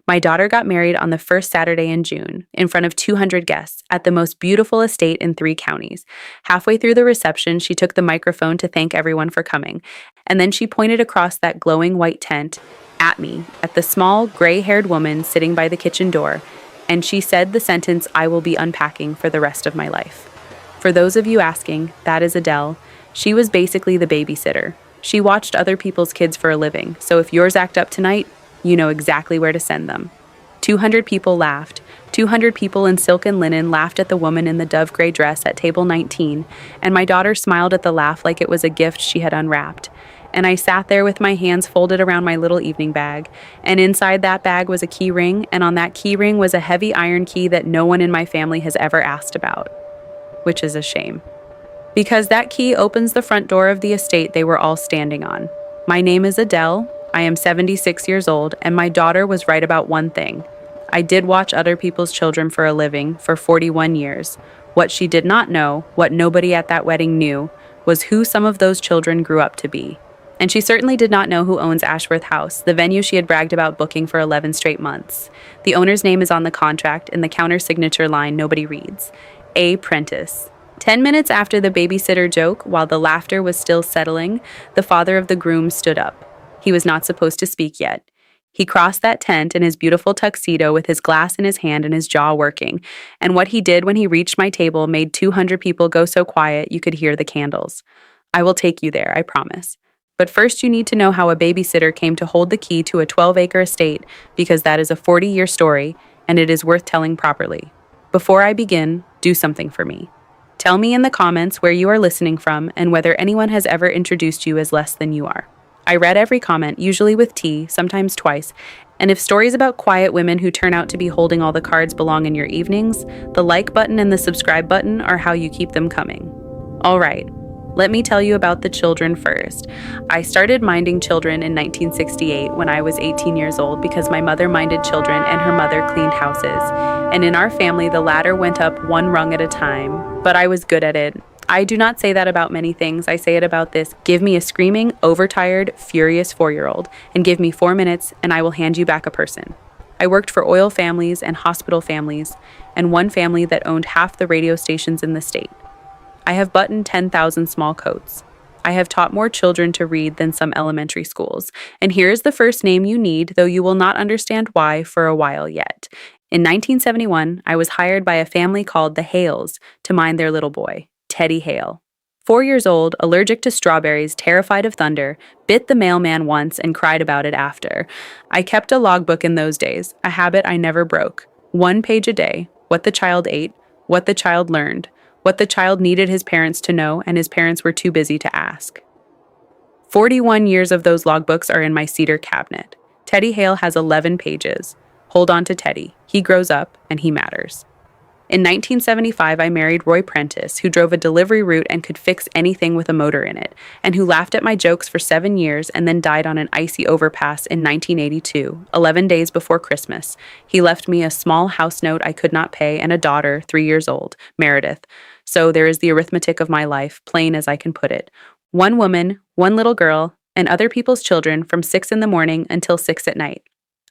My daughter got married on the first Saturday in June, in front of 200 guests, at the most beautiful estate in 3 counties. Halfway through the reception, she took the microphone to thank everyone for coming, and then she pointed across that glowing white tent at me, at the small, gray-haired woman sitting by the kitchen door, and she said the sentence I will be unpacking for the rest of my life. For those of you asking, that is Adele. She was basically the babysitter. She watched other people's kids for a living, so if yours act up tonight, you know exactly where to send them. 200 people laughed. 200 people in silk and linen laughed at the woman in the dove gray dress at table 19, and my daughter smiled at the laugh like it was a gift she had unwrapped. And I sat there with my hands folded around my little evening bag, and inside that bag was a key ring, and on that key ring was a heavy iron key that no one in my family has ever asked about, which is a shame. Because that key opens the front door of the estate they were all standing on. My name is Adele. I am 76 years old, and my daughter was right about one thing. I did watch other people's children for a living for 41 years. What she did not know, what nobody at that wedding knew, was who some of those children grew up to be. And she certainly did not know who owns Ashworth House, the venue she had bragged about booking for 11 straight months. The owner's name is on the contract, in the counter signature line nobody reads. A. Prentice. 10 minutes after the babysitter joke, while the laughter was still settling, the father of the groom stood up. He was not supposed to speak yet. He crossed that tent in his beautiful tuxedo with his glass in his hand and his jaw working, and what he did when he reached my table made 200 people go so quiet you could hear the candles. I will take you there, I promise. But first you need to know how a babysitter came to hold the key to a 12-acre estate, because that is a 40-year story, and it is worth telling properly. Before I begin, do something for me. Tell me in the comments where you are listening from and whether anyone has ever introduced you as less than you are. I read every comment, usually with tea, sometimes twice, and if stories about quiet women who turn out to be holding all the cards belong in your evenings, the like button and the subscribe button are how you keep them coming. All right, let me tell you about the children first. I started minding children in 1968 when I was 18 years old because my mother minded children and her mother cleaned houses. And in our family, the ladder went up one rung at a time, but I was good at it. I do not say that about many things. I say it about this. Give me a screaming, overtired, furious 4-year-old, and give me 4 minutes, and I will hand you back a person. I worked for oil families and hospital families, and one family that owned half the radio stations in the state. I have buttoned 10,000 small coats. I have taught more children to read than some elementary schools. And here is the first name you need, though you will not understand why for a while yet. In 1971, I was hired by a family called the Hales to mind their little boy, Teddy Hale. 4 years old, allergic to strawberries, terrified of thunder, bit the mailman once and cried about it after. I kept a logbook in those days, a habit I never broke. 1 page a day, what the child ate, what the child learned, what the child needed his parents to know and his parents were too busy to ask. 41 years of those logbooks are in my cedar cabinet. Teddy Hale has 11 pages. Hold on to Teddy. He grows up and he matters. In 1975, I married Roy Prentice, who drove a delivery route and could fix anything with a motor in it, and who laughed at my jokes for 7 years and then died on an icy overpass in 1982, 11 days before Christmas. He left me a small house note I could not pay and a daughter, 3 years old, Meredith. So there is the arithmetic of my life, plain as I can put it. 1 woman, 1 little girl, and other people's children from 6 in the morning until 6 at night.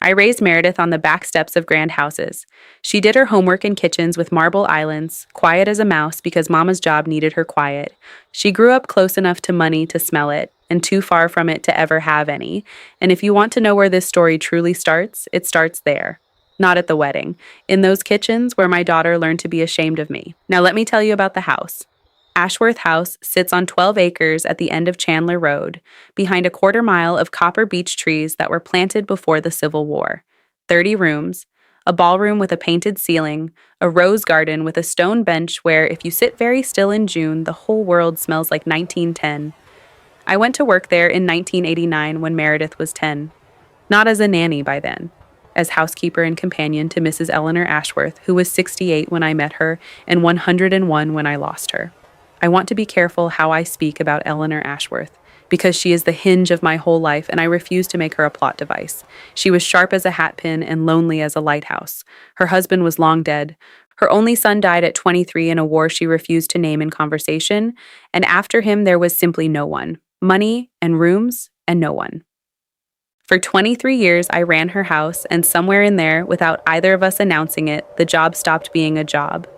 I raised Meredith on the back steps of grand houses. She did her homework in kitchens with marble islands, quiet as a mouse because Mama's job needed her quiet. She grew up close enough to money to smell it, and too far from it to ever have any. And if you want to know where this story truly starts, it starts there. Not at the wedding. In those kitchens where my daughter learned to be ashamed of me. Now let me tell you about the house. Ashworth House sits on 12 acres at the end of Chandler Road, behind a 1/4 mile of copper beech trees that were planted before the Civil War. 30 rooms, a ballroom with a painted ceiling, a rose garden with a stone bench where, if you sit very still in June, the whole world smells like 1910. I went to work there in 1989 when Meredith was 10. Not as a nanny by then, as housekeeper and companion to Mrs. Eleanor Ashworth, who was 68 when I met her and 101 when I lost her. I want to be careful how I speak about Eleanor Ashworth, because she is the hinge of my whole life and I refuse to make her a plot device. She was sharp as a hatpin and lonely as a lighthouse. Her husband was long dead. Her only son died at 23 in a war she refused to name in conversation, and after him there was simply no one. Money and rooms and no one. For 23 years, I ran her house, and somewhere in there, without either of us announcing it, the job stopped being a job.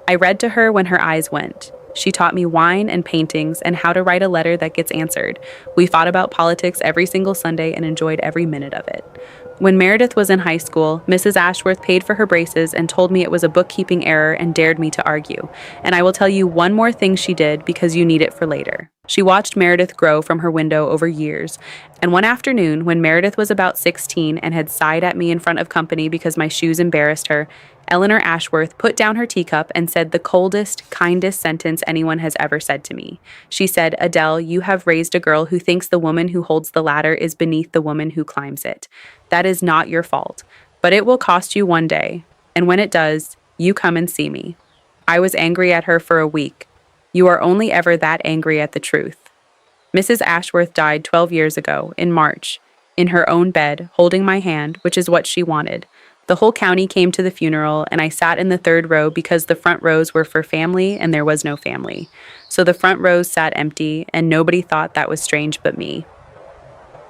I read to her when her eyes went. She taught me wine and paintings and how to write a letter that gets answered. We fought about politics every single Sunday and enjoyed every minute of it. When Meredith was in high school, Mrs. Ashworth paid for her braces and told me it was a bookkeeping error and dared me to argue. And I will tell you one more thing she did because you need it for later. She watched Meredith grow from her window over years. And one afternoon, when Meredith was about 16 and had sighed at me in front of company because my shoes embarrassed her, Eleanor Ashworth put down her teacup and said the coldest, kindest sentence anyone has ever said to me. She said, "Adele, you have raised a girl who thinks the woman who holds the ladder is beneath the woman who climbs it. That is not your fault, but it will cost you one day. And when it does, you come and see me." I was angry at her for a week. You are only ever that angry at the truth. Mrs. Ashworth died 12 years ago, in March, in her own bed, holding my hand, which is what she wanted. The whole county came to the funeral, and I sat in the third row because the front rows were for family and there was no family. So the front rows sat empty, and nobody thought that was strange but me.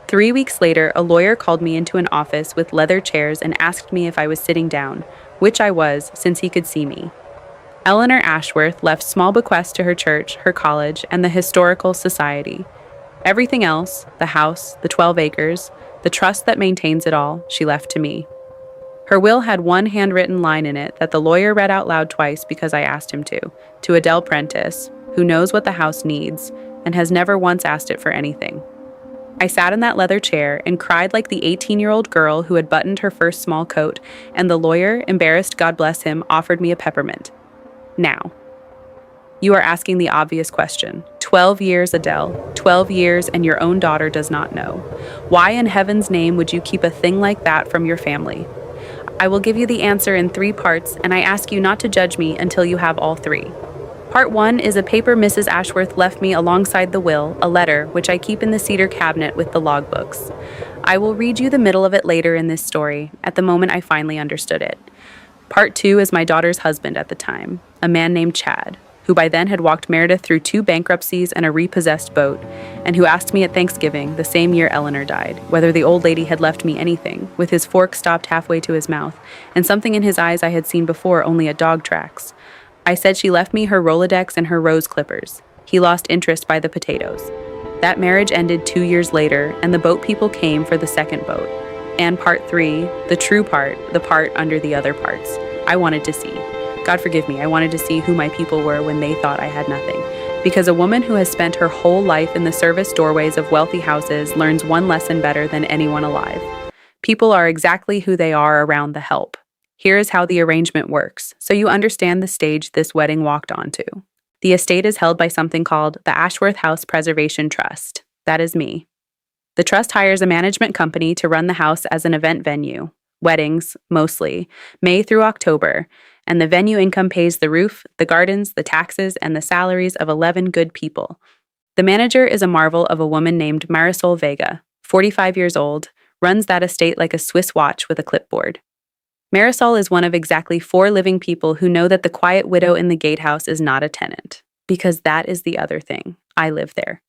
3 weeks later, a lawyer called me into an office with leather chairs and asked me if I was sitting down, which I was, since he could see me. Eleanor Ashworth left small bequests to her church, her college, and the Historical Society. Everything else, the house, the 12 acres, the trust that maintains it all, she left to me. Her will had one handwritten line in it that the lawyer read out loud twice because I asked him to Adele Prentice, who knows what the house needs and has never once asked it for anything. I sat in that leather chair and cried like the 18-year-old girl who had buttoned her first small coat, and the lawyer, embarrassed, God bless him, offered me a peppermint. Now, you are asking the obvious question. 12 years, Adele. 12 years, and your own daughter does not know. Why in heaven's name would you keep a thing like that from your family? I will give you the answer in 3 parts, and I ask you not to judge me until you have all 3. Part 1 is a paper Mrs. Ashworth left me alongside the will, a letter, which I keep in the cedar cabinet with the logbooks. I will read you the middle of it later in this story, at the moment I finally understood it. Part 2 is my daughter's husband at the time, a man named Chad, who by then had walked Meredith through 2 bankruptcies and a repossessed boat, and who asked me at Thanksgiving, the same year Eleanor died, whether the old lady had left me anything, with his fork stopped halfway to his mouth, and something in his eyes I had seen before only at dog tracks. I said she left me her Rolodex and her rose clippers. He lost interest by the potatoes. That marriage ended 2 years later, and the boat people came for the second boat. And part 3, the true part, the part under the other parts, I wanted to see. God forgive me, I wanted to see who my people were when they thought I had nothing. Because a woman who has spent her whole life in the service doorways of wealthy houses learns one lesson better than anyone alive. People are exactly who they are around the help. Here is how the arrangement works, so you understand the stage this wedding walked onto. The estate is held by something called the Ashworth House Preservation Trust. That is me. The trust hires a management company to run the house as an event venue. Weddings, mostly, May through October, and the venue income pays the roof, the gardens, the taxes, and the salaries of 11 good people. The manager is a marvel of a woman named Marisol Vega, 45 years old, runs that estate like a Swiss watch with a clipboard. Marisol is one of exactly 4 living people who know that the quiet widow in the gatehouse is not a tenant, because that is the other thing. I live there.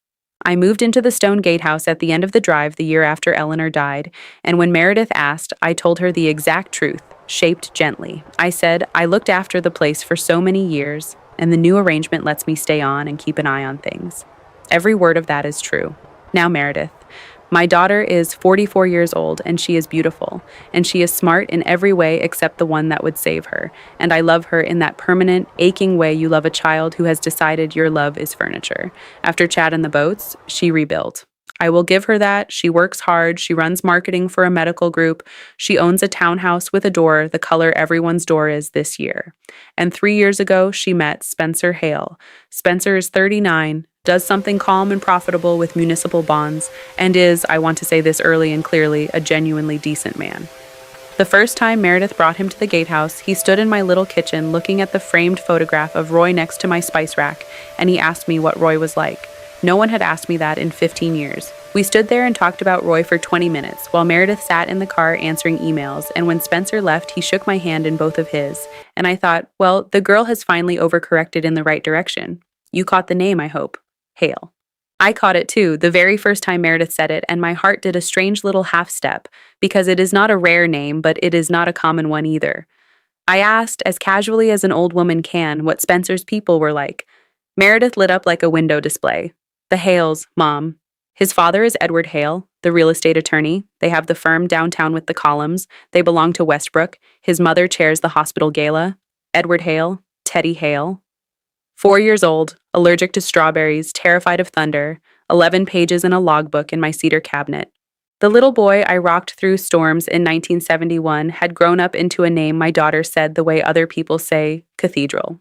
I moved into the stone gatehouse at the end of the drive the year after Eleanor died, and when Meredith asked, I told her the exact truth, shaped gently. I said, I looked after the place for so many years, and the new arrangement lets me stay on and keep an eye on things. Every word of that is true. Now, Meredith, my daughter is 44 years old, and she is beautiful, and she is smart in every way except the one that would save her, and I love her in that permanent, aching way you love a child who has decided your love is furniture. After Chad and the boats, she rebuilt. I will give her that. She works hard. She runs marketing for a medical group. She owns a townhouse with a door, the color everyone's door is this year. And 3 years ago, she met Spencer Hale. Spencer is 39, does something calm and profitable with municipal bonds, and is, I want to say this early and clearly, a genuinely decent man. The first time Meredith brought him to the gatehouse, he stood in my little kitchen looking at the framed photograph of Roy next to my spice rack, and he asked me what Roy was like. No one had asked me that in 15 years. We stood there and talked about Roy for 20 minutes, while Meredith sat in the car answering emails, and when Spencer left, he shook my hand in both of his. And I thought, well, the girl has finally overcorrected in the right direction. You caught the name, I hope. Hale. I caught it too, the very first time Meredith said it, and my heart did a strange little half step, because it is not a rare name, but it is not a common one either. I asked, as casually as an old woman can, what Spencer's people were like. Meredith lit up like a window display. The Hales, Mom. His father is Edward Hale, the real estate attorney. They have the firm downtown with the columns. They belong to Westbrook. His mother chairs the hospital gala. Edward Hale, Teddy Hale. 4 years old, allergic to strawberries, terrified of thunder, 11 pages in a logbook in my cedar cabinet. The little boy I rocked through storms in 1971 had grown up into a name my daughter said the way other people say cathedral.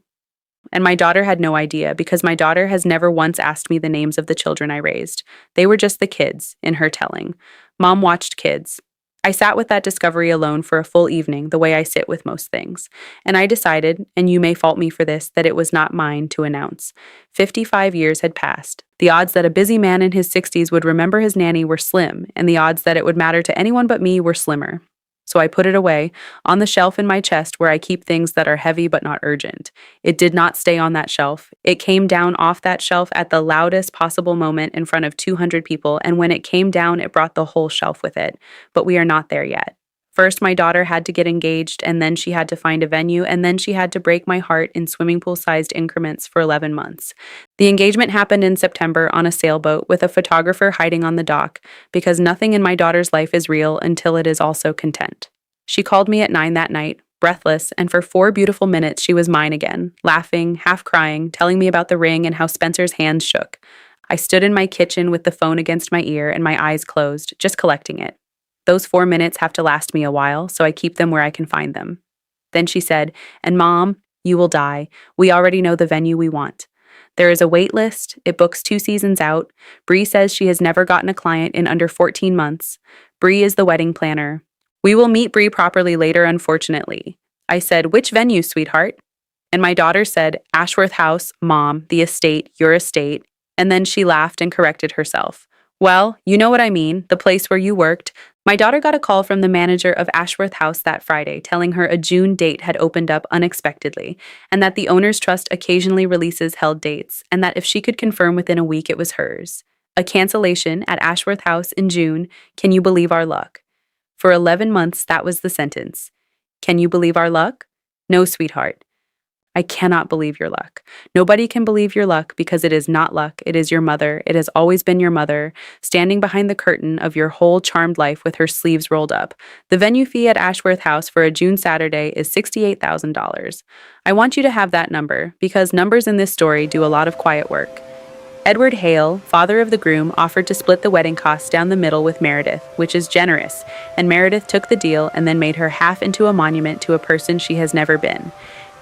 And my daughter had no idea because my daughter has never once asked me the names of the children I raised. They were just the kids, in her telling. Mom watched kids. I sat with that discovery alone for a full evening, the way I sit with most things. And I decided, and you may fault me for this, that it was not mine to announce. 55 years had passed. The odds that a busy man in his 60s would remember his nanny were slim, and the odds that it would matter to anyone but me were slimmer. So I put it away, on the shelf in my chest where I keep things that are heavy but not urgent. It did not stay on that shelf. It came down off that shelf at the loudest possible moment in front of 200 people, and when it came down, it brought the whole shelf with it. But we are not there yet. First, my daughter had to get engaged, and then she had to find a venue, and then she had to break my heart in swimming pool-sized increments for 11 months. The engagement happened in September on a sailboat with a photographer hiding on the dock, because nothing in my daughter's life is real until it is also content. She called me at 9 that night, breathless, and for 4 beautiful minutes she was mine again, laughing, half crying, telling me about the ring and how Spencer's hands shook. I stood in my kitchen with the phone against my ear and my eyes closed, just collecting it. Those 4 minutes have to last me a while, so I keep them where I can find them. Then she said, "And Mom, you will die. We already know the venue we want. There is a wait list. It books 2 seasons out. Bree says she has never gotten a client in under 14 months. Bree is the wedding planner. We will meet Bree properly later, unfortunately." I said, "Which venue, sweetheart?" And my daughter said, "Ashworth House, Mom, the estate, your estate." And then she laughed and corrected herself. "Well, you know what I mean, the place where you worked." My daughter got a call from the manager of Ashworth House that Friday telling her a June date had opened up unexpectedly, and that the owner's trust occasionally releases held dates, and that if she could confirm within a week it was hers. A cancellation at Ashworth House in June. Can you believe our luck? For 11 months, that was the sentence. Can you believe our luck? No, sweetheart. I cannot believe your luck. Nobody can believe your luck because it is not luck. It is your mother. It has always been your mother, standing behind the curtain of your whole charmed life with her sleeves rolled up. The venue fee at Ashworth House for a June Saturday is $68,000. I want you to have that number because numbers in this story do a lot of quiet work. Edward Hale, father of the groom, offered to split the wedding costs down the middle with Meredith, which is generous, and Meredith took the deal and then made her half into a monument to a person she has never been.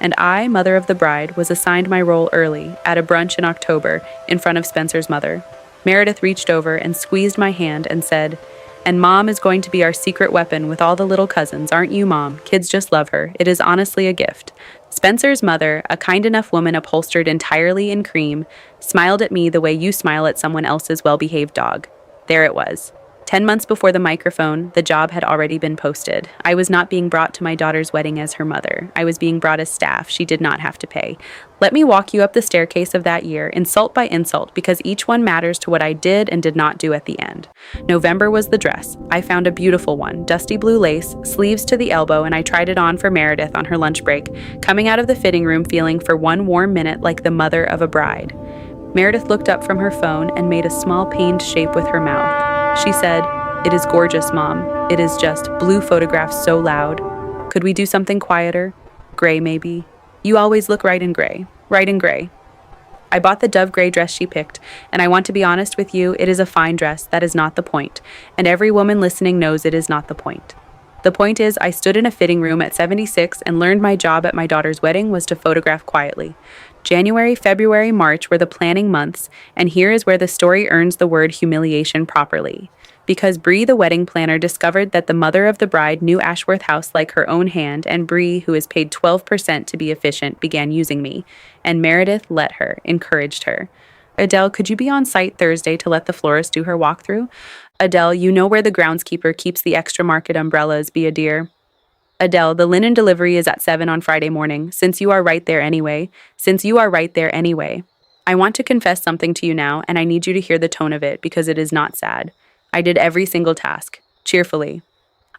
And I, mother of the bride, was assigned my role early, at a brunch in October, in front of Spencer's mother. Meredith reached over and squeezed my hand and said, "And Mom is going to be our secret weapon with all the little cousins, aren't you, Mom? Kids just love her. It is honestly a gift." Spencer's mother, a kind enough woman upholstered entirely in cream, smiled at me the way you smile at someone else's well-behaved dog. There it was. 10 months before the microphone, the job had already been posted. I was not being brought to my daughter's wedding as her mother. I was being brought as staff. She did not have to pay. Let me walk you up the staircase of that year, insult by insult, because each one matters to what I did and did not do at the end. November was the dress. I found a beautiful one, dusty blue lace, sleeves to the elbow, and I tried it on for Meredith on her lunch break, coming out of the fitting room feeling for 1 warm minute like the mother of a bride. Meredith looked up from her phone and made a small pained shape with her mouth. She said, "It is gorgeous, Mom. It is just blue photographs so loud. Could we do something quieter? Gray, maybe? You always look right in gray. Right in gray." I bought the dove gray dress she picked, and I want to be honest with you, it is a fine dress. That is not the point. And every woman listening knows it is not the point. The point is, I stood in a fitting room at 76 and learned my job at my daughter's wedding was to photograph quietly. January, February, March were the planning months, and here is where the story earns the word humiliation properly. Because Bree, the wedding planner, discovered that the mother of the bride knew Ashworth House like her own hand, and Bree, who is paid 12% to be efficient, began using me. And Meredith let her, encouraged her. "Adele, could you be on site Thursday to let the florist do her walkthrough? Adele, you know where the groundskeeper keeps the extra market umbrellas, be a dear." "Adele, the linen delivery is at 7 on Friday morning, since you are right there anyway. I want to confess something to you now, and I need you to hear the tone of it because it is not sad. I did every single task, cheerfully.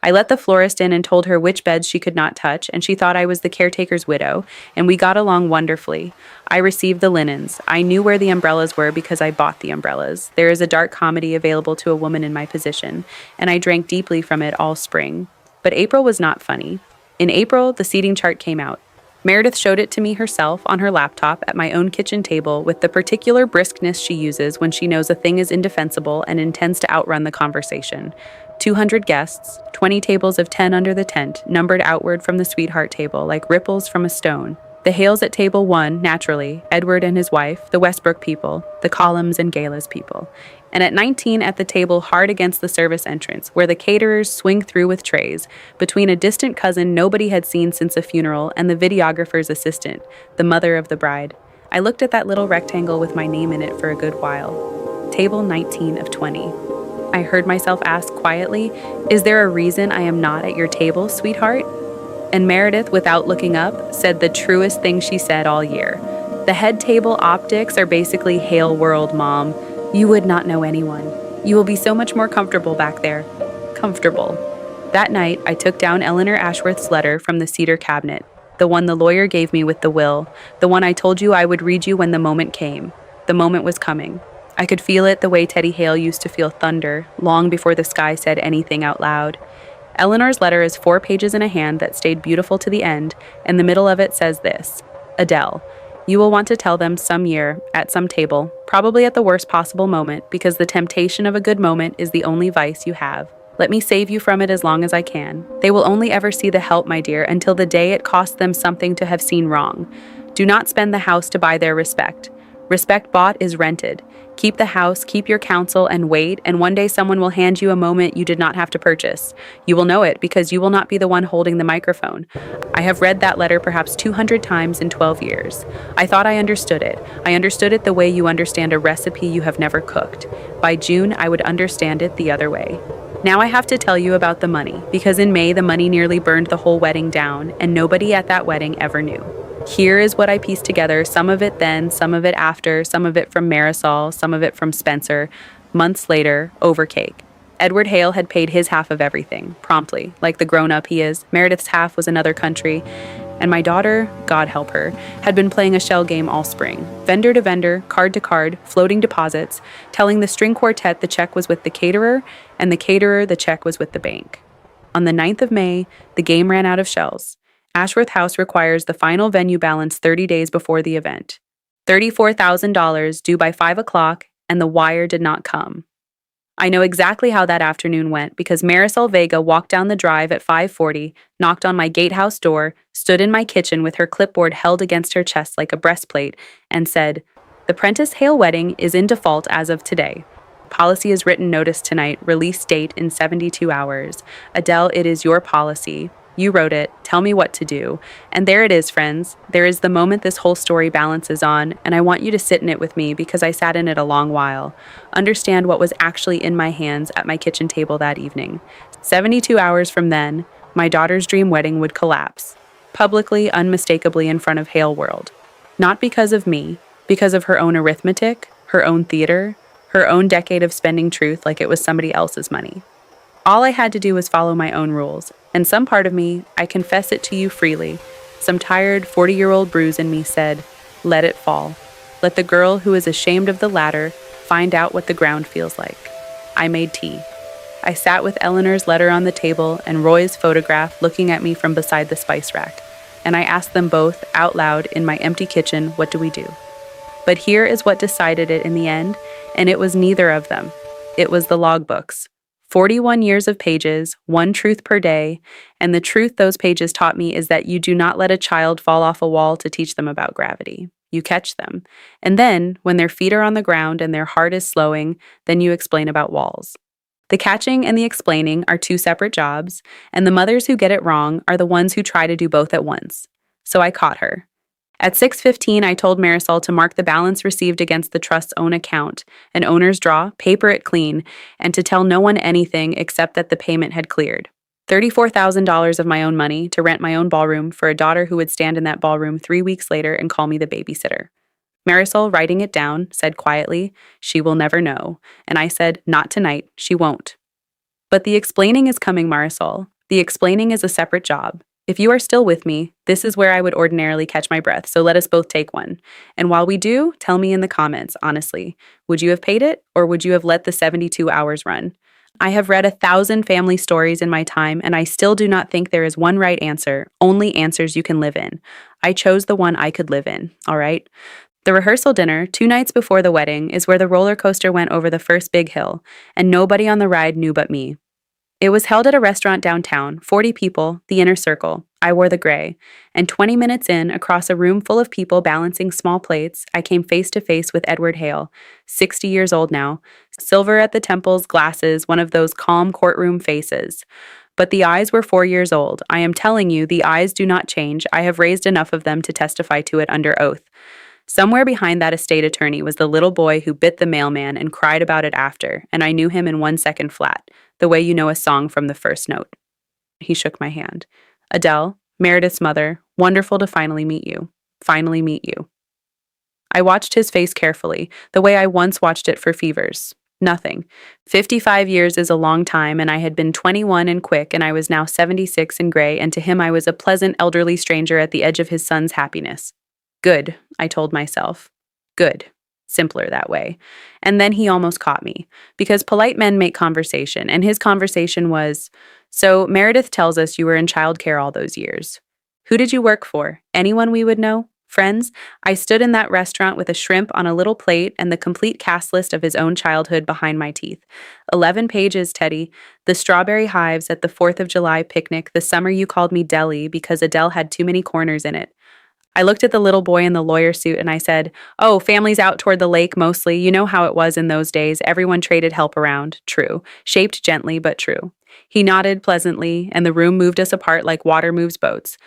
I let the florist in and told her which beds she could not touch, and she thought I was the caretaker's widow, and we got along wonderfully. I received the linens. I knew where the umbrellas were because I bought the umbrellas. There is a dark comedy available to a woman in my position, and I drank deeply from it all spring. But April was not funny. In April, the seating chart came out. Meredith showed it to me herself on her laptop at my own kitchen table with the particular briskness she uses when she knows a thing is indefensible and intends to outrun the conversation. 200 guests, 20 tables of 10 under the tent, numbered outward from the sweetheart table like ripples from a stone. The Hales at table 1, naturally, Edward and his wife, the Westbrook people, the Columns and Galas people. And at 19 at the table hard against the service entrance, where the caterers swing through with trays, between a distant cousin nobody had seen since a funeral and the videographer's assistant, the mother of the bride. I looked at that little rectangle with my name in it for a good while. Table 19 of 20. I heard myself ask quietly, "Is there a reason I am not at your table, sweetheart?" And Meredith, without looking up, said the truest thing she said all year. "The head table optics are basically Hale World, Mom. You would not know anyone. You will be so much more comfortable back there." Comfortable. That night, I took down Eleanor Ashworth's letter from the cedar cabinet, the one the lawyer gave me with the will, the one I told you I would read you when the moment came. The moment was coming. I could feel it the way Teddy Hale used to feel thunder, long before the sky said anything out loud. Eleanor's letter is 4 pages in a hand that stayed beautiful to the end, and the middle of it says this: Adele, you will want to tell them some year, at some table, probably at the worst possible moment, because the temptation of a good moment is the only vice you have. Let me save you from it as long as I can. They will only ever see the help, my dear, until the day it costs them something to have seen wrong. Do not spend the house to buy their respect. Respect bought is rented. Keep the house, keep your counsel, and wait, and one day someone will hand you a moment you did not have to purchase. You will know it because you will not be the one holding the microphone. I have read that letter perhaps 200 times in 12 years. I thought I understood it. I understood it the way you understand a recipe you have never cooked. By June, I would understand it the other way. Now I have to tell you about the money, because in May the money nearly burned the whole wedding down, and nobody at that wedding ever knew. Here is what I pieced together, some of it then, some of it after, some of it from Marisol, some of it from Spencer. Months later, over cake. Edward Hale had paid his half of everything, promptly, like the grown-up he is. Meredith's half was another country. And my daughter, God help her, had been playing a shell game all spring. Vendor to vendor, card to card, floating deposits, telling the string quartet the check was with the caterer, and the caterer the check was with the bank. On the 9th of May, the game ran out of shells. Ashworth House requires the final venue balance 30 days before the event. $34,000 due by 5 o'clock, and the wire did not come. I know exactly how that afternoon went because Marisol Vega walked down the drive at 5:40, knocked on my gatehouse door, stood in my kitchen with her clipboard held against her chest like a breastplate, and said, "The Prentice Hale wedding is in default as of today. Policy is written notice tonight, release date in 72 hours. Adele, it is your policy. You wrote it. Tell me what to do." And there it is, friends. There is the moment this whole story balances on, and I want you to sit in it with me because I sat in it a long while. Understand what was actually in my hands at my kitchen table that evening. 72 hours from then, my daughter's dream wedding would collapse. Publicly, unmistakably in front of Hale World. Not because of me, because of her own arithmetic, her own theater, her own decade of spending truth like it was somebody else's money. All I had to do was follow my own rules, and some part of me, I confess it to you freely, some tired 40-year-old bruise in me said, "Let it fall. Let the girl who is ashamed of the ladder find out what the ground feels like." I made tea. I sat with Eleanor's letter on the table and Roy's photograph looking at me from beside the spice rack, and I asked them both out loud in my empty kitchen, what do we do? But here is what decided it in the end, and it was neither of them. It was the logbooks. 41 years of pages, one truth per day, and the truth those pages taught me is that you do not let a child fall off a wall to teach them about gravity. You catch them. And then, when their feet are on the ground and their heart is slowing, then you explain about walls. The catching and the explaining are 2 separate jobs, and the mothers who get it wrong are the ones who try to do both at once. So I caught her. At 6:15, I told Marisol to mark the balance received against the trust's own account, an owner's draw, paper it clean, and to tell no one anything except that the payment had cleared. $34,000 of my own money to rent my own ballroom for a daughter who would stand in that ballroom 3 weeks later and call me the babysitter. Marisol, writing it down, said quietly, "She will never know." And I said, "Not tonight, she won't." But the explaining is coming, Marisol. The explaining is a separate job. If you are still with me, this is where I would ordinarily catch my breath, so let us both take one. And while we do, tell me in the comments, honestly, would you have paid it, or would you have let the 72 hours run? I have read 1,000 family stories in my time, and I still do not think there is one right answer, only answers you can live in. I chose the one I could live in, all right? The rehearsal dinner, 2 nights before the wedding, is where the roller coaster went over the first big hill, and nobody on the ride knew but me. It was held at a restaurant downtown, 40 people, the inner circle. I wore the gray. And 20 minutes in, across a room full of people balancing small plates, I came face to face with Edward Hale, 60 years old now, silver at the temples, glasses, one of those calm courtroom faces. But the eyes were 4 years old. I am telling you, the eyes do not change. I have raised enough of them to testify to it under oath. Somewhere behind that estate attorney was the little boy who bit the mailman and cried about it after, and I knew him in 1 second flat, the way you know a song from the first note. He shook my hand. Adele, Meredith's mother, wonderful to finally meet you. Finally meet you. I watched his face carefully, the way I once watched it for fevers. Nothing. 55 years is a long time, and I had been 21 and quick, and I was now 76 and gray, and to him I was a pleasant elderly stranger at the edge of his son's happiness. Good, I told myself. Good. Simpler that way. And then he almost caught me, because polite men make conversation, and his conversation was, "So Meredith tells us you were in childcare all those years. Who did you work for? Anyone we would know? Friends?" I stood in that restaurant with a shrimp on a little plate and the complete cast list of his own childhood behind my teeth. 11 pages, Teddy. The strawberry hives at the 4th of July picnic, the summer you called me Deli because Adele had too many corners in it. I looked at the little boy in the lawyer suit and I said, "Oh, families out toward the lake mostly. You know how it was in those days. Everyone traded help around." True. Shaped gently, but true. He nodded pleasantly, and the room moved us apart like water moves boats.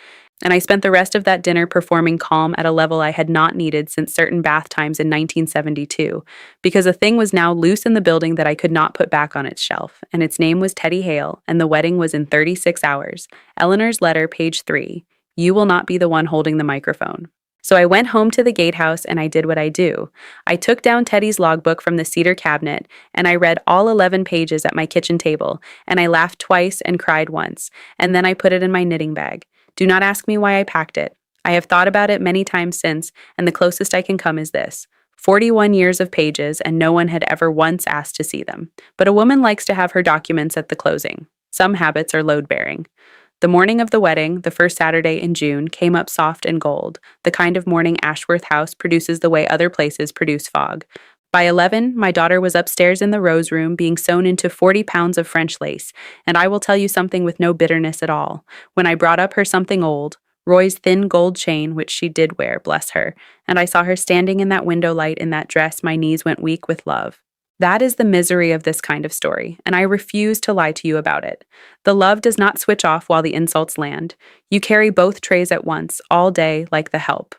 And I spent the rest of that dinner performing calm at a level I had not needed since certain bath times in 1972, because a thing was now loose in the building that I could not put back on its shelf, and its name was Teddy Hale, and the wedding was in 36 hours. Eleanor's letter, page 3. You will not be the one holding the microphone. So I went home to the gatehouse and I did what I do. I took down Teddy's logbook from the cedar cabinet and I read all 11 pages at my kitchen table, and I laughed twice and cried once, and then I put it in my knitting bag. Do not ask me why I packed it. I have thought about it many times since, and the closest I can come is this. 41 years of pages, and no one had ever once asked to see them. But a woman likes to have her documents at the closing. Some habits are load-bearing. The morning of the wedding, the first Saturday in June, came up soft and gold, the kind of morning Ashworth House produces the way other places produce fog. By 11, my daughter was upstairs in the rose room being sewn into 40 pounds of French lace, and I will tell you something with no bitterness at all. When I brought up her something old, Roy's thin gold chain, which she did wear, bless her, and I saw her standing in that window light in that dress, my knees went weak with love. That is the misery of this kind of story, and I refuse to lie to you about it. The love does not switch off while the insults land. You carry both trays at once, all day, like the help.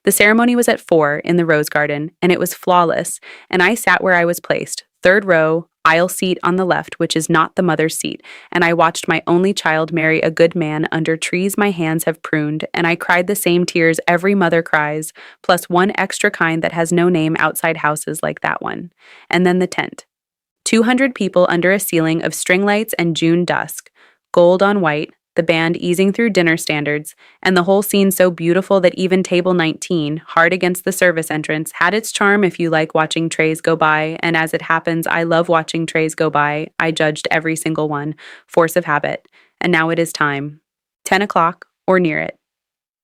The ceremony was at 4 in the rose garden, and it was flawless, and I sat where I was placed, 3rd row, aisle seat on the left, which is not the mother's seat, and I watched my only child marry a good man under trees my hands have pruned, and I cried the same tears every mother cries, plus one extra kind that has no name outside houses like that one. And then the tent. 200 people under a ceiling of string lights and June dusk, gold on white, the band easing through dinner standards, and the whole scene so beautiful that even table 19, hard against the service entrance, had its charm if you like watching trays go by, and as it happens, I love watching trays go by. I judged every single one, force of habit, and now it is time. 10 o'clock, or near it.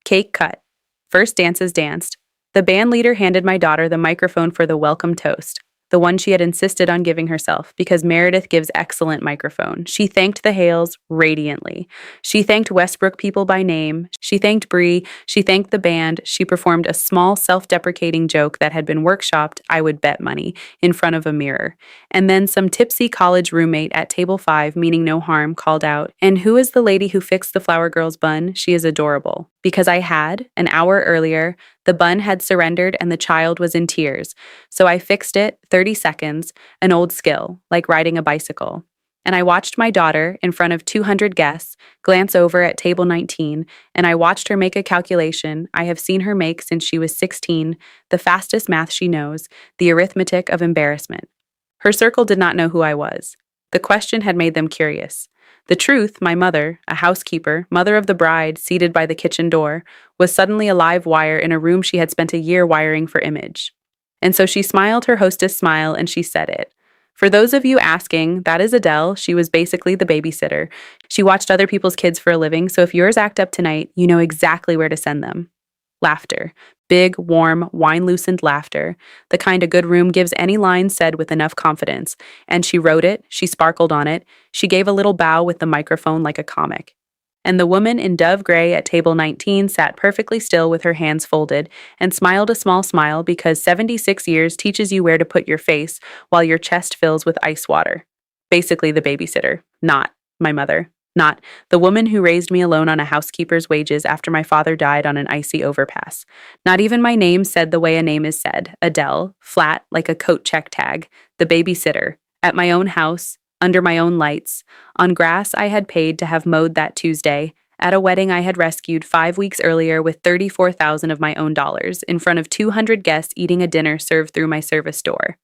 Cake cut. First dances danced. The band leader handed my daughter the microphone for the welcome toast, the one she had insisted on giving herself, because Meredith gives excellent microphone. She thanked the Hales radiantly. She thanked Westbrook people by name. She thanked Bree. She thanked the band. She performed a small self-deprecating joke that had been workshopped, I would bet money, in front of a mirror. And then some tipsy college roommate at table 5, meaning no harm, called out, "And who is the lady who fixed the flower girl's bun? She is adorable." Because I had, an hour earlier, the bun had surrendered and the child was in tears, so I fixed it, 30 seconds, an old skill, like riding a bicycle. And I watched my daughter, in front of 200 guests, glance over at table 19, and I watched her make a calculation I have seen her make since she was 16, the fastest math she knows, the arithmetic of embarrassment. Her circle did not know who I was. The question had made them curious. The truth, my mother, a housekeeper, mother of the bride, seated by the kitchen door, was suddenly a live wire in a room she had spent a year wiring for image. And so she smiled her hostess smile and she said it. For those of you asking, that is Adele. She was basically the babysitter. She watched other people's kids for a living, so if yours act up tonight, you know exactly where to send them. Laughter. Big, warm, wine-loosened laughter. The kind a good room gives any line said with enough confidence. And she wrote it, she sparkled on it, she gave a little bow with the microphone like a comic. And the woman in dove gray at table 19 sat perfectly still with her hands folded and smiled a small smile because 76 years teaches you where to put your face while your chest fills with ice water. Basically the babysitter, not my mother, not the woman who raised me alone on a housekeeper's wages after my father died on an icy overpass. Not even my name said the way a name is said, Adele, flat like a coat check tag, the babysitter, at my own house, under my own lights, on grass I had paid to have mowed that Tuesday, at a wedding I had rescued 5 weeks earlier with 34,000 of my own dollars, in front of 200 guests eating a dinner served through my service door.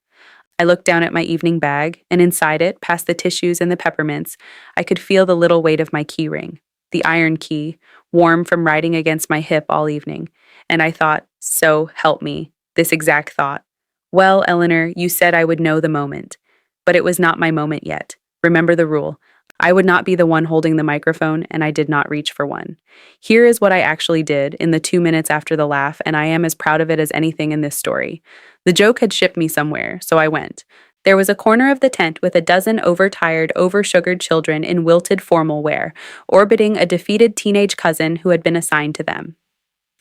I looked down at my evening bag, and inside it, past the tissues and the peppermints, I could feel the little weight of my key ring, the iron key, warm from riding against my hip all evening. And I thought, so help me, this exact thought. Well, Eleanor, you said I would know the moment. But it was not my moment yet. Remember the rule. I would not be the one holding the microphone, and I did not reach for one. Here is what I actually did in the 2 minutes after the laugh, and I am as proud of it as anything in this story. The joke had shipped me somewhere, so I went. There was a corner of the tent with a dozen overtired, oversugared children in wilted formal wear, orbiting a defeated teenage cousin who had been assigned to them.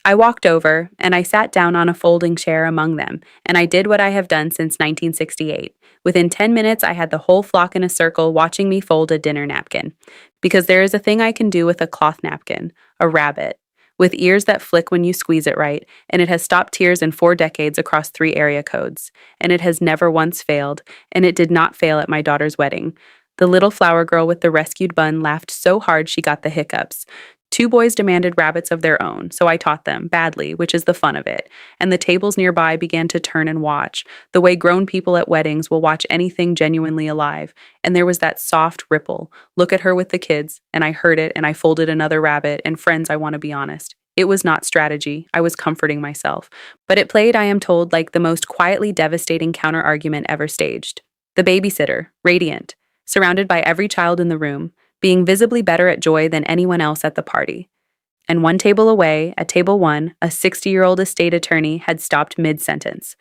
I walked over, and I sat down on a folding chair among them, and I did what I have done since 1968. Within 10 minutes, I had the whole flock in a circle watching me fold a dinner napkin. Because there is a thing I can do with a cloth napkin, a rabbit, with ears that flick when you squeeze it right, and it has stopped tears in 4 decades across 3 area codes. And it has never once failed, and it did not fail at my daughter's wedding. The little flower girl with the rescued bun laughed so hard she got the hiccups. 2 boys demanded rabbits of their own, so I taught them, badly, which is the fun of it, and the tables nearby began to turn and watch, the way grown people at weddings will watch anything genuinely alive, and there was that soft ripple. Look at her with the kids, and I heard it, and I folded another rabbit, and friends, I want to be honest. It was not strategy, I was comforting myself, but it played, I am told, like the most quietly devastating counter-argument ever staged. The babysitter, radiant, surrounded by every child in the room, being visibly better at joy than anyone else at the party. And 1 table away, at table 1, a 60-year-old estate attorney had stopped mid-sentence.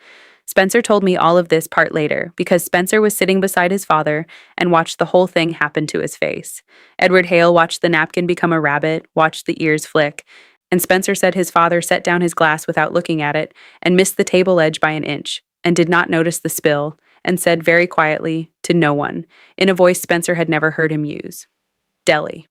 Spencer told me all of this part later, because Spencer was sitting beside his father and watched the whole thing happen to his face. Edward Hale watched the napkin become a rabbit, watched the ears flick, and Spencer said his father set down his glass without looking at it and missed the table edge by an inch, and did not notice the spill, and said very quietly, to no one, in a voice Spencer had never heard him use. Delhi.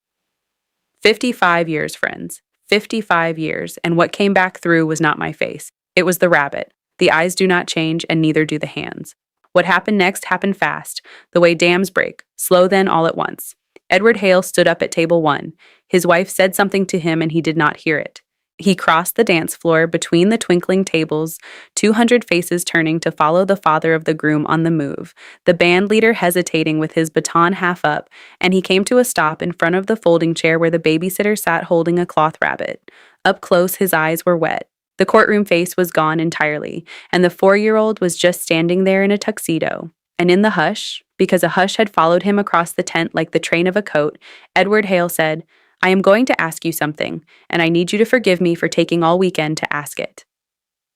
55 years, friends. 55 years, and what came back through was not my face. It was the rabbit. The eyes do not change, and neither do the hands. What happened next happened fast, the way dams break, slow then all at once. Edward Hale stood up at table 1. His wife said something to him, and he did not hear it. He crossed the dance floor between the twinkling tables, 200 faces turning to follow the father of the groom on the move, the band leader hesitating with his baton half up, and he came to a stop in front of the folding chair where the babysitter sat holding a cloth rabbit. Up close, his eyes were wet. The courtroom face was gone entirely, and the 4-year-old was just standing there in a tuxedo. And in the hush, because a hush had followed him across the tent like the train of a coat, Edward Hale said, I am going to ask you something, and I need you to forgive me for taking all weekend to ask it.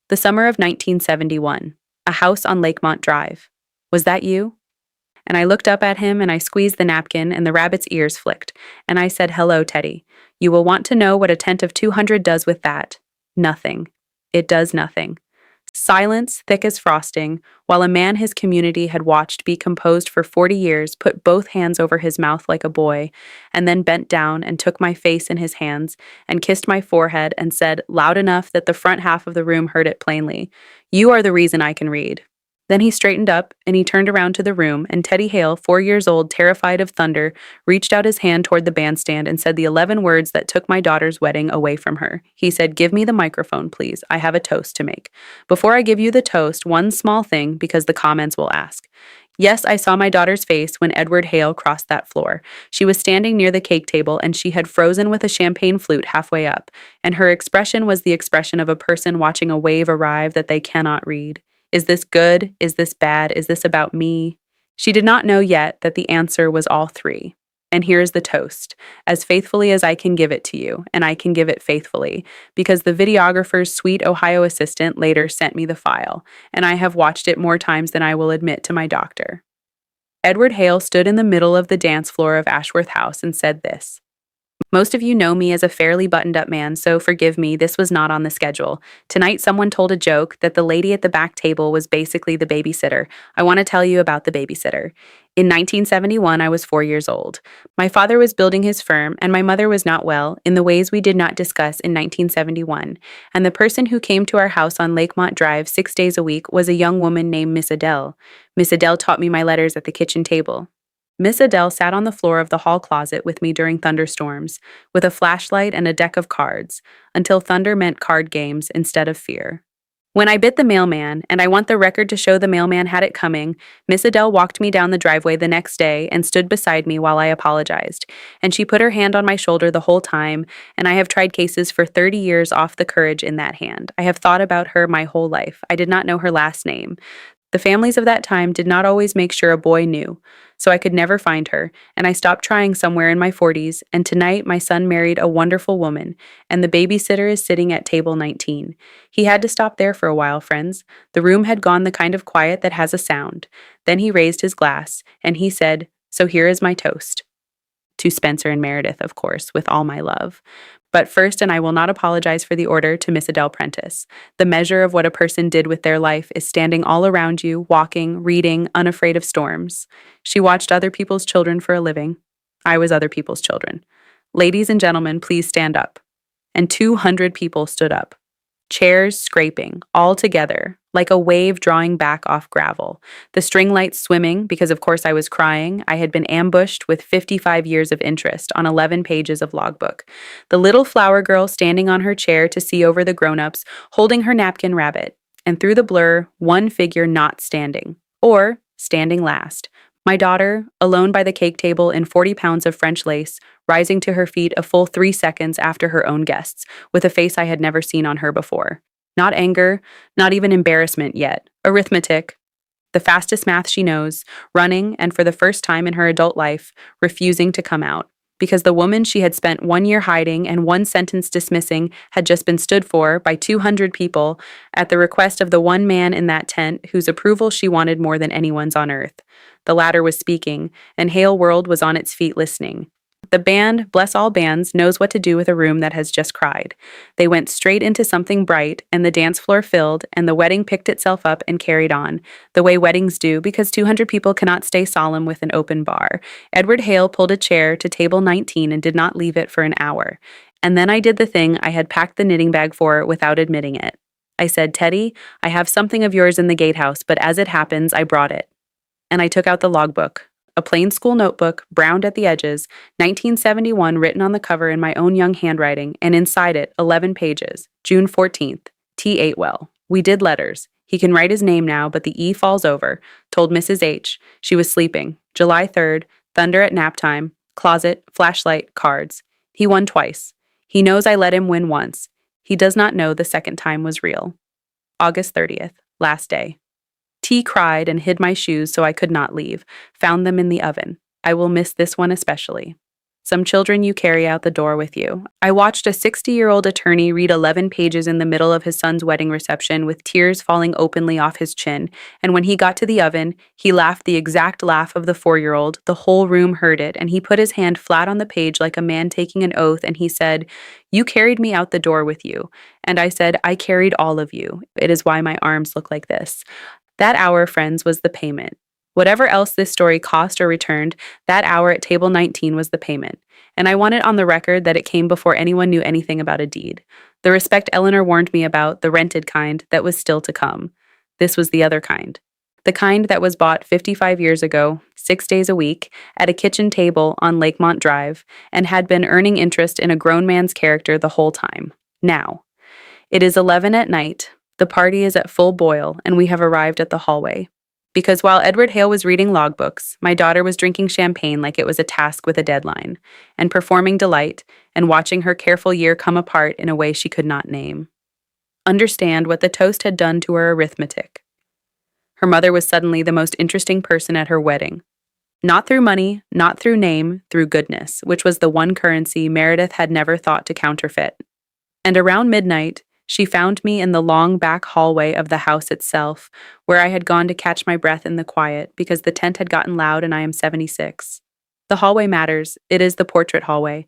The summer of 1971, a house on Lakemont Drive. Was that you? And I looked up at him and I squeezed the napkin and the rabbit's ears flicked, and I said, hello, Teddy. You will want to know what a tent of 200 does with that. Nothing. It does nothing. Silence, thick as frosting, while a man his community had watched be composed for 40 years put both hands over his mouth like a boy, and then bent down and took my face in his hands and kissed my forehead and said, loud enough that the front half of the room heard it plainly, you are the reason I can read. Then he straightened up and he turned around to the room, and Teddy Hale, 4 years old, terrified of thunder, reached out his hand toward the bandstand and said the 11 words that took my daughter's wedding away from her. He said, "Give me the microphone, please. I have a toast to make. Before I give you the toast, one small thing, because the comments will ask." Yes, I saw my daughter's face when Edward Hale crossed that floor. She was standing near the cake table and she had frozen with a champagne flute halfway up, and her expression was the expression of a person watching a wave arrive that they cannot read. Is this good? Is this bad? Is this about me? She did not know yet that the answer was all three. And here is the toast, as faithfully as I can give it to you, and I can give it faithfully, because the videographer's sweet Ohio assistant later sent me the file, and I have watched it more times than I will admit to my doctor. Edward Hale stood in the middle of the dance floor of Ashworth House and said this. Most of you know me as a fairly buttoned up man, so forgive me, this was not on the schedule. Tonight someone told a joke that the lady at the back table was basically the babysitter. I want to tell you about the babysitter. In 1971, I was 4 years old. My father was building his firm, and my mother was not well, in the ways we did not discuss in 1971. And the person who came to our house on Lakemont Drive 6 days a week was a young woman named Miss Adele. Miss Adele taught me my letters at the kitchen table. Miss Adele sat on the floor of the hall closet with me during thunderstorms, with a flashlight and a deck of cards, until thunder meant card games instead of fear. When I bit the mailman, and I want the record to show the mailman had it coming, Miss Adele walked me down the driveway the next day and stood beside me while I apologized, and she put her hand on my shoulder the whole time, and I have tried cases for 30 years off the courage in that hand. I have thought about her my whole life. I did not know her last name. The families of that time did not always make sure a boy knew, so I could never find her, and I stopped trying somewhere in my 40s, and tonight my son married a wonderful woman, and the babysitter is sitting at table 19. He had to stop there for a while, friends. The room had gone the kind of quiet that has a sound. Then he raised his glass, and he said, "So here is my toast." To Spencer and Meredith, of course, with all my love. But first, and I will not apologize for the order, to Miss Adele Prentice. The measure of what a person did with their life is standing all around you, walking, reading, unafraid of storms. She watched other people's children for a living. I was other people's children. Ladies and gentlemen, please stand up. And 200 people stood up. Chairs scraping, all together, like a wave drawing back off gravel. The string lights swimming, because of course I was crying. I had been ambushed with 55 years of interest on 11 pages of logbook. The little flower girl standing on her chair to see over the grown-ups, holding her napkin rabbit. And through the blur, one figure not standing, or standing last. My daughter, alone by the cake table in 40 pounds of French lace, rising to her feet a full 3 seconds after her own guests, with a face I had never seen on her before. Not anger, not even embarrassment yet. Arithmetic, the fastest math she knows, running, and for the first time in her adult life, refusing to come out. Because the woman she had spent 1 year hiding and 1 sentence dismissing had just been stood for by 200 people at the request of the one man in that tent whose approval she wanted more than anyone's on earth. The latter was speaking, and Hale World was on its feet listening. The band, bless all bands, knows what to do with a room that has just cried. They went straight into something bright, and the dance floor filled, and the wedding picked itself up and carried on, the way weddings do, because 200 people cannot stay solemn with an open bar. Edward Hale pulled a chair to table 19 and did not leave it for an hour. And then I did the thing I had packed the knitting bag for without admitting it. I said, "Teddy, I have something of yours in the gatehouse, but as it happens, I brought it." And I took out the logbook. A plain school notebook, browned at the edges, 1971 written on the cover in my own young handwriting, and inside it, 11 pages. June 14th. T. Atewell. We did letters. He can write his name now, but the E falls over. Told Mrs. H. She was sleeping. July 3rd. Thunder at nap time. Closet, flashlight, cards. He won twice. He knows I let him win once. He does not know the second time was real. August 30th. Last day. T cried and hid my shoes so I could not leave. Found them in the oven. I will miss this one especially. Some children you carry out the door with you. I watched a 60-year-old attorney read 11 pages in the middle of his son's wedding reception with tears falling openly off his chin, and when he got to the oven, he laughed the exact laugh of the 4-year-old. The whole room heard it, and he put his hand flat on the page like a man taking an oath, and he said, "You carried me out the door with you." And I said, "I carried all of you. It is why my arms look like this." That hour, friends, was the payment. Whatever else this story cost or returned, that hour at table 19 was the payment. And I want it on the record that it came before anyone knew anything about a deed. The respect Eleanor warned me about, the rented kind, that was still to come. This was the other kind. The kind that was bought 55 years ago, 6 days a week, at a kitchen table on Lakemont Drive, and had been earning interest in a grown man's character the whole time. Now, it is 11 at night, the party is at full boil, and we have arrived at the hallway. Because while Edward Hale was reading logbooks, my daughter was drinking champagne like it was a task with a deadline, and performing delight, and watching her careful year come apart in a way she could not name. Understand what the toast had done to her arithmetic. Her mother was suddenly the most interesting person at her wedding. Not through money, not through name, through goodness, which was the one currency Meredith had never thought to counterfeit. And around midnight, she found me in the long back hallway of the house itself, where I had gone to catch my breath in the quiet because the tent had gotten loud and I am 76. The hallway matters. It is the portrait hallway.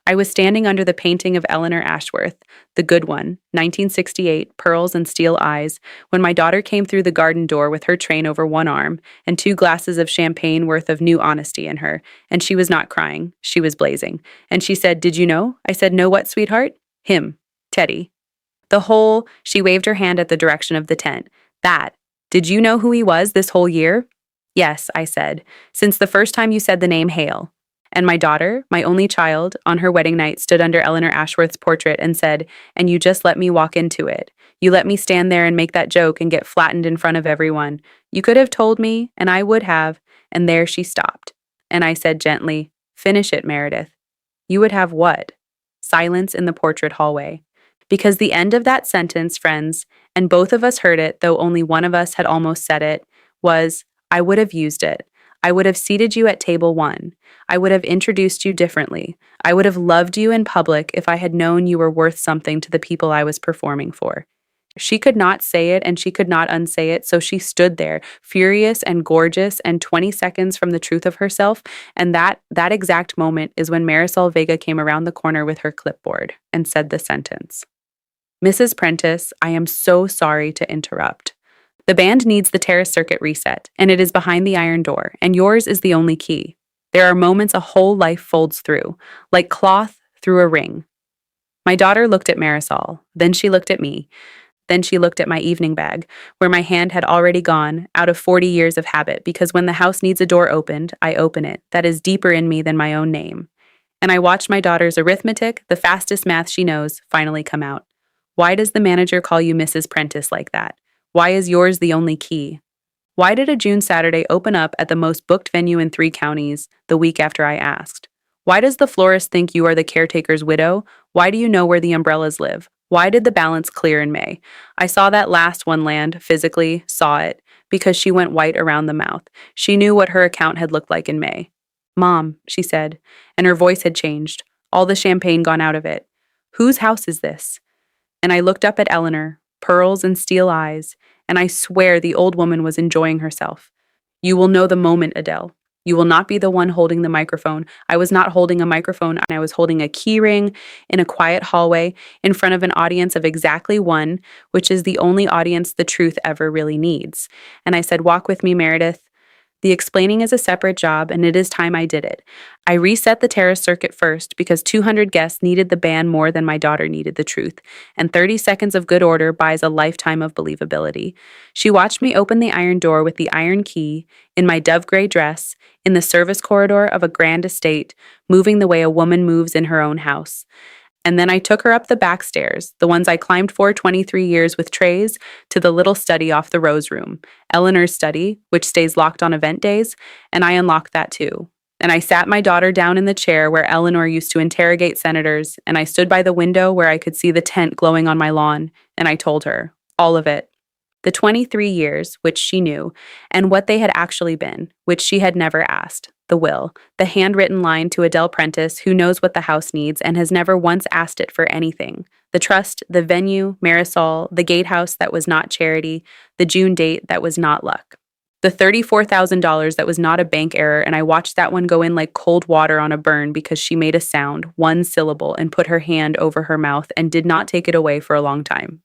I was standing under the painting of Eleanor Ashworth, the good one, 1968, pearls and steel eyes, when my daughter came through the garden door with her train over one arm and 2 glasses of champagne worth of new honesty in her, and she was not crying, she was blazing. And she said, "Did you know?" I said, "No what, sweetheart?" "Him. Teddy." She waved her hand at the direction of the tent. "That. Did you know who he was this whole year?" "Yes," I said, "since the first time you said the name Hale." And my daughter, my only child, on her wedding night stood under Eleanor Ashworth's portrait and said, "And you just let me walk into it. You let me stand there and make that joke and get flattened in front of everyone. You could have told me, and I would have." And there she stopped. And I said gently, "Finish it, Meredith." "You would have what?" Silence in the portrait hallway. Because the end of that sentence, friends, and both of us heard it, though only one of us had almost said it, was, "I would have used it. I would have seated you at table 1. I would have introduced you differently. I would have loved you in public if I had known you were worth something to the people I was performing for." She could not say it and she could not unsay it, so she stood there, furious and gorgeous and 20 seconds from the truth of herself, and that exact moment is when Marisol Vega came around the corner with her clipboard and said the sentence. "Mrs. Prentice, I am so sorry to interrupt. The band needs the terrace circuit reset, and it is behind the iron door, and yours is the only key. There are moments a whole life folds through, like cloth through a ring." My daughter looked at Marisol, then she looked at me, then she looked at my evening bag, where my hand had already gone, out of 40 years of habit, because when the house needs a door opened, I open it. That is deeper in me than my own name. And I watched my daughter's arithmetic, the fastest math she knows, finally come out. "Why does the manager call you Mrs. Prentice like that? Why is yours the only key? Why did a June Saturday open up at the most booked venue in 3 counties the week after I asked? Why does the florist think you are the caretaker's widow? Why do you know where the umbrellas live? Why did the balance clear in May?" I saw that last one land, physically, saw it, because she went white around the mouth. She knew what her account had looked like in May. "Mom," she said, and her voice had changed, all the champagne gone out of it. "Whose house is this?" And I looked up at Eleanor, pearls and steel eyes, and I swear the old woman was enjoying herself. "You will know the moment, Adele. You will not be the one holding the microphone. I was not holding a microphone. I was holding a key ring in a quiet hallway in front of an audience of exactly 1, which is the only audience the truth ever really needs." And I said, "Walk with me, Meredith. The explaining is a separate job, and it is time I did it. I reset the terrace circuit first because 200 guests needed the band more than my daughter needed the truth, and 30 seconds of good order buys a lifetime of believability." She watched me open the iron door with the iron key, in my dove gray dress, in the service corridor of a grand estate, moving the way a woman moves in her own house. And then I took her up the back stairs, the ones I climbed for 23 years with trays, to the little study off the Rose Room, Eleanor's study, which stays locked on event days, and I unlocked that too. And I sat my daughter down in the chair where Eleanor used to interrogate senators, and I stood by the window where I could see the tent glowing on my lawn, and I told her, all of it. The 23 years, which she knew, and what they had actually been, which she had never asked. The will, the handwritten line to Adele Prentice, who knows what the house needs and has never once asked it for anything. The trust, the venue, Marisol, the gatehouse that was not charity, the June date that was not luck. The $34,000 that was not a bank error, and I watched that one go in like cold water on a burn because she made a sound, 1 syllable, and put her hand over her mouth and did not take it away for a long time.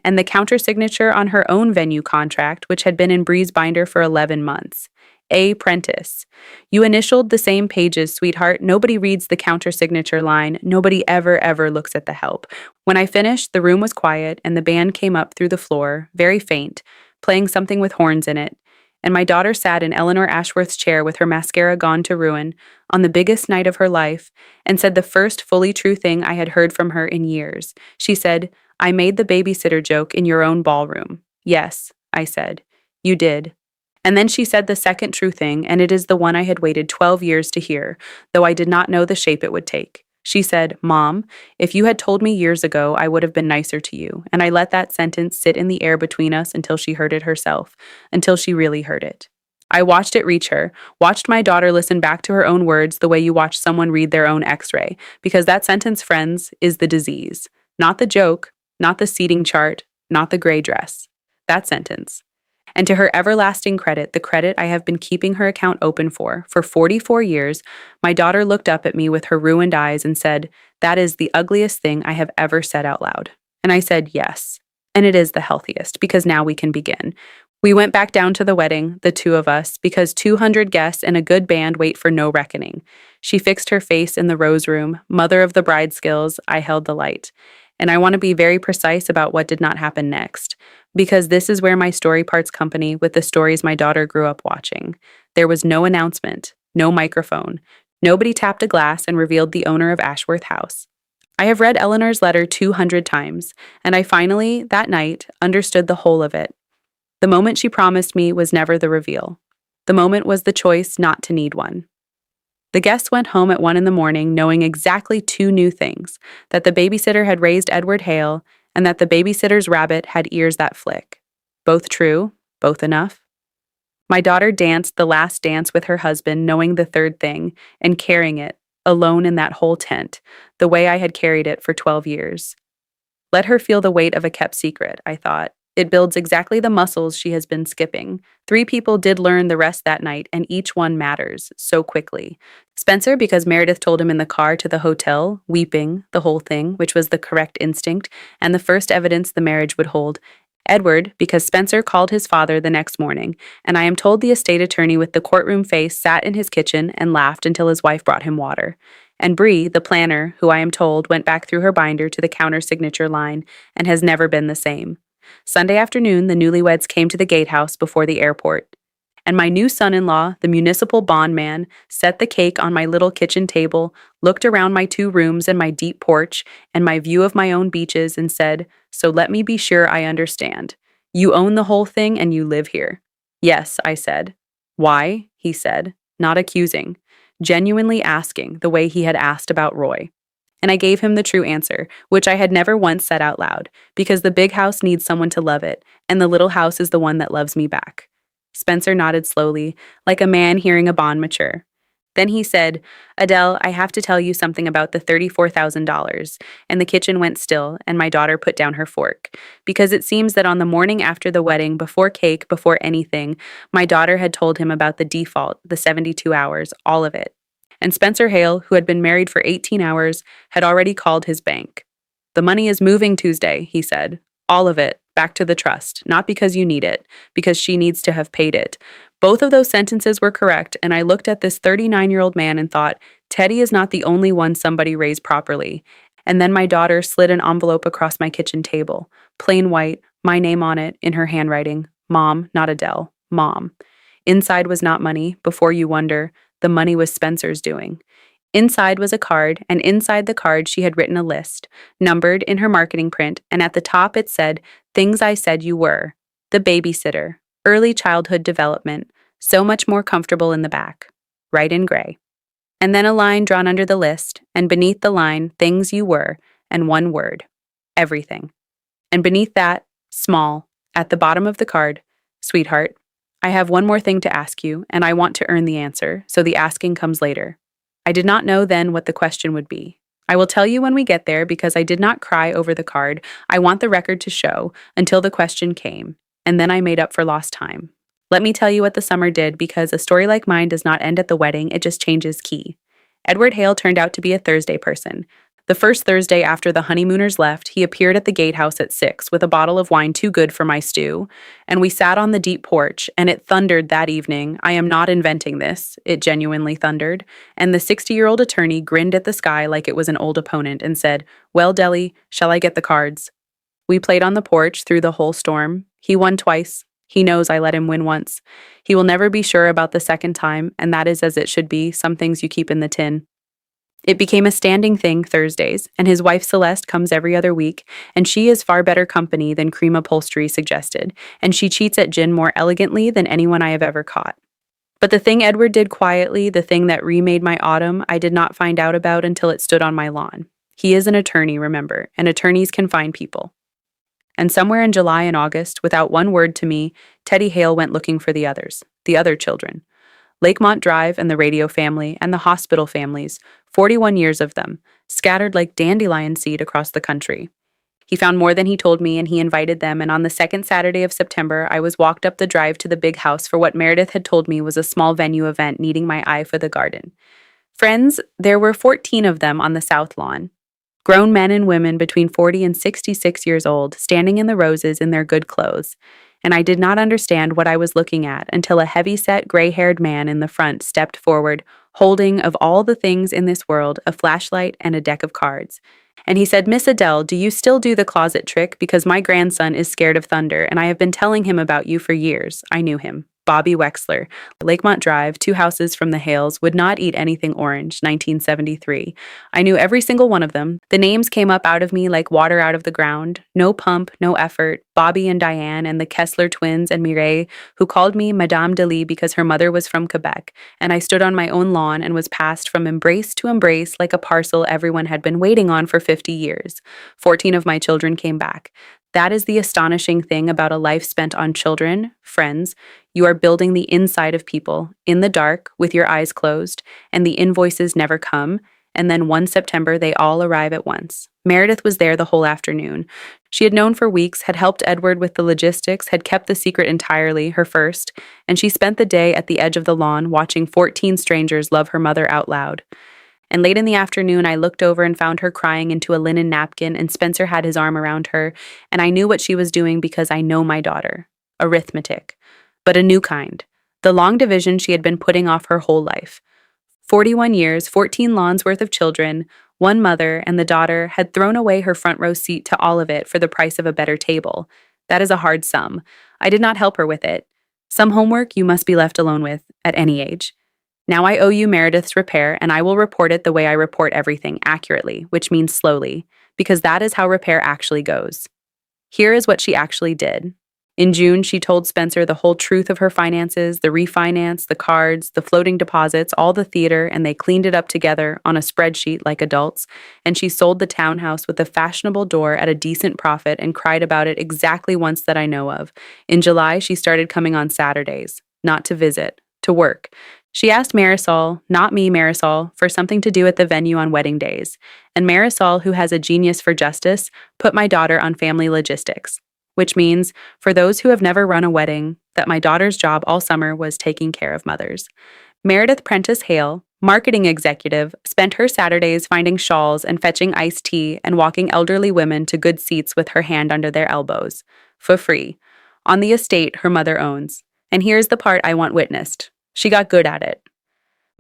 And the countersignature on her own venue contract, which had been in Bree's binder for 11 months. A. Prentice. You initialed the same pages, sweetheart. Nobody reads the countersignature line. Nobody ever looks at the help. When I finished, the room was quiet, and the band came up through the floor, very faint, playing something with horns in it. And my daughter sat in Eleanor Ashworth's chair with her mascara gone to ruin on the biggest night of her life and said the first fully true thing I had heard from her in years. She said, "I made the babysitter joke in your own ballroom." "Yes," I said. "You did." And then she said the second true thing, and it is the one I had waited 12 years to hear, though I did not know the shape it would take. She said, "Mom, if you had told me years ago, I would have been nicer to you." And I let that sentence sit in the air between us until she heard it herself, until she really heard it. I watched it reach her, watched my daughter listen back to her own words the way you watch someone read their own x-ray, because that sentence, friends, is the disease. Not the joke, not the seating chart, not the gray dress. That sentence. And to her everlasting credit, the credit I have been keeping her account open for 44 years, my daughter looked up at me with her ruined eyes and said, "That is the ugliest thing I have ever said out loud." And I said, "Yes. And it is the healthiest, because now we can begin." We went back down to the wedding, the two of us, because 200 guests and a good band wait for no reckoning. She fixed her face in the rose room, mother of the bride skills, I held the light. And I want to be very precise about what did not happen next, because this is where my story parts company with the stories my daughter grew up watching. There was no announcement, no microphone. Nobody tapped a glass and revealed the owner of Ashworth House. I have read Eleanor's letter 200 times, and I finally, that night, understood the whole of it. The moment she promised me was never the reveal. The moment was the choice not to need one. The guests went home at 1 a.m, knowing exactly two new things: that the babysitter had raised Edward Hale, and that the babysitter's rabbit had ears that flick. Both true, both enough. My daughter danced the last dance with her husband, knowing the third thing, and carrying it, alone in that whole tent, the way I had carried it for 12 years. Let her feel the weight of a kept secret, I thought. It builds exactly the muscles she has been skipping. 3 people did learn the rest that night, and each one matters so quickly. Spencer, because Meredith told him in the car to the hotel, weeping, the whole thing, which was the correct instinct, and the first evidence the marriage would hold. Edward, because Spencer called his father the next morning, and I am told the estate attorney with the courtroom face sat in his kitchen and laughed until his wife brought him water. And Bree, the planner, who I am told went back through her binder to the counter signature line and has never been the same. Sunday afternoon, the newlyweds came to the gatehouse before the airport. And my new son-in-law, the municipal bond man, set the cake on my little kitchen table, looked around my 2 rooms and my deep porch and my view of my own beaches and said, "So let me be sure I understand. You own the whole thing and you live here." "Yes," I said. "Why?" he said, not accusing, genuinely asking the way he had asked about Roy. And I gave him the true answer, which I had never once said out loud, because the big house needs someone to love it, and the little house is the one that loves me back. Spencer nodded slowly, like a man hearing a bond mature. Then he said, "Adele, I have to tell you something about the $34,000, and the kitchen went still, and my daughter put down her fork, because it seems that on the morning after the wedding, before cake, before anything, my daughter had told him about the default, the 72 hours, all of it. And Spencer Hale, who had been married for 18 hours, had already called his bank. 'The money is moving Tuesday,' he said. 'All of it, back to the trust, not because you need it, because she needs to have paid it.' Both of those sentences were correct, and I looked at this 39-year-old man and thought, Teddy is not the only one somebody raised properly. And then my daughter slid an envelope across my kitchen table, plain white, my name on it, in her handwriting, Mom, not Adele, Mom. Inside was not money, before you wonder, the money was Spencer's doing. Inside was a card, and inside the card she had written a list, numbered in her marketing print, and at the top it said, "Things I said you were. The babysitter, early childhood development, so much more comfortable in the back." Right in gray. And then a line drawn under the list, and beneath the line, "Things you were," and one word, "Everything." And beneath that, small, at the bottom of the card, "Sweetheart, I have one more thing to ask you, and I want to earn the answer, so the asking comes later." I did not know then what the question would be. I will tell you when we get there, because I did not cry over the card. I want the record to show, until the question came, and then I made up for lost time. Let me tell you what the summer did, because a story like mine does not end at the wedding, it just changes key. Edward Hale turned out to be a Thursday person. The first Thursday after the honeymooners left, he appeared at the gatehouse at 6 with a bottle of wine too good for my stew, and we sat on the deep porch, and it thundered that evening. I am not inventing this. It genuinely thundered, and the 60-year-old attorney grinned at the sky like it was an old opponent and said, "Well, Deli, shall I get the cards?" We played on the porch through the whole storm. He won twice. He knows I let him win once. He will never be sure about the second time, and that is as it should be, some things you keep in the tin. It became a standing thing Thursdays, and his wife Celeste comes every other week, and she is far better company than cream upholstery suggested, and she cheats at gin more elegantly than anyone I have ever caught. But the thing Edward did quietly, the thing that remade my autumn, I did not find out about until it stood on my lawn. He is an attorney, remember, and attorneys can find people. And somewhere in July and August, without one word to me, Teddy Hale went looking for the others, the other children. Lakemont Drive and the radio family and the hospital families, 41 years of them, scattered like dandelion seed across the country. He found more than he told me, and he invited them, and on the second Saturday of September, I was walked up the drive to the big house for what Meredith had told me was a small venue event needing my eye for the garden. Friends, there were 14 of them on the south lawn. Grown men and women between 40 and 66 years old, standing in the roses in their good clothes. And I did not understand what I was looking at until a heavy-set, gray-haired man in the front stepped forward, holding, of all the things in this world, a flashlight and a deck of cards. And he said, "Miss Adele, do you still do the closet trick? Because my grandson is scared of thunder, and I have been telling him about you for years." I knew him. Bobby Wexler, Lakemont Drive, 2 houses from the Hales, would not eat anything orange, 1973. I knew every single one of them. The names came up out of me like water out of the ground. No pump, no effort. Bobby and Diane and the Kessler twins and Mireille, who called me Madame Delis because her mother was from Quebec, and I stood on my own lawn and was passed from embrace to embrace like a parcel everyone had been waiting on for 50 years. 14 of my children came back. That is the astonishing thing about a life spent on children, friends. You are building the inside of people, in the dark, with your eyes closed, and the invoices never come, and then one September they all arrive at once. Meredith was there the whole afternoon. She had known for weeks, had helped Edward with the logistics, had kept the secret entirely, her first, and she spent the day at the edge of the lawn watching 14 strangers love her mother out loud. And late in the afternoon, I looked over and found her crying into a linen napkin, and Spencer had his arm around her, and I knew what she was doing because I know my daughter. Arithmetic. But a new kind. The long division she had been putting off her whole life. 41 years, 14 lawns worth of children, one mother, and the daughter had thrown away her front row seat to all of it for the price of a better table. That is a hard sum. I did not help her with it. Some homework you must be left alone with, at any age. Now I owe you Meredith's repair, and I will report it the way I report everything, accurately, which means slowly, because that is how repair actually goes. Here is what she actually did. In June, she told Spencer the whole truth of her finances, the refinance, the cards, the floating deposits, all the theater, and they cleaned it up together on a spreadsheet like adults, and she sold the townhouse with a fashionable door at a decent profit and cried about it exactly once that I know of. In July, she started coming on Saturdays, not to visit, to work. She asked Marisol, not me, Marisol, for something to do at the venue on wedding days, and Marisol, who has a genius for justice, put my daughter on family logistics, which means, for those who have never run a wedding, that my daughter's job all summer was taking care of mothers. Meredith Prentice Hale, marketing executive, spent her Saturdays finding shawls and fetching iced tea and walking elderly women to good seats with her hand under their elbows, for free, on the estate her mother owns. And here's the part I want witnessed. She got good at it.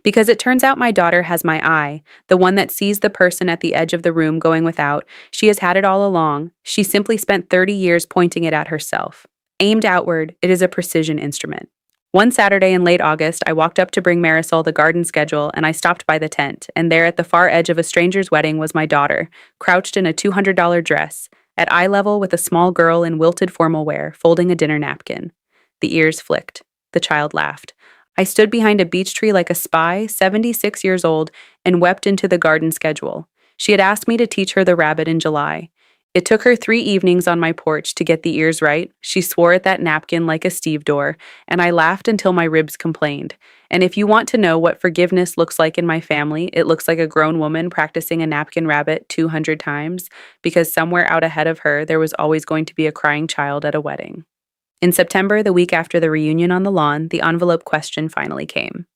Because it turns out my daughter has my eye, the one that sees the person at the edge of the room going without. She has had it all along. She simply spent 30 years pointing it at herself. Aimed outward, it is a precision instrument. One Saturday in late August, I walked up to bring Marisol the garden schedule, and I stopped by the tent, and there at the far edge of a stranger's wedding was my daughter, crouched in a $200 dress, at eye level with a small girl in wilted formal wear, folding a dinner napkin. The ears flicked. The child laughed. I stood behind a beech tree like a spy, 76 years old, and wept into the garden schedule. She had asked me to teach her the rabbit in July. It took her 3 evenings on my porch to get the ears right. She swore at that napkin like a stevedore, and I laughed until my ribs complained. And if you want to know what forgiveness looks like in my family, it looks like a grown woman practicing a napkin rabbit 200 times, because somewhere out ahead of her, there was always going to be a crying child at a wedding. In September, the week after the reunion on the lawn, the envelope question finally came.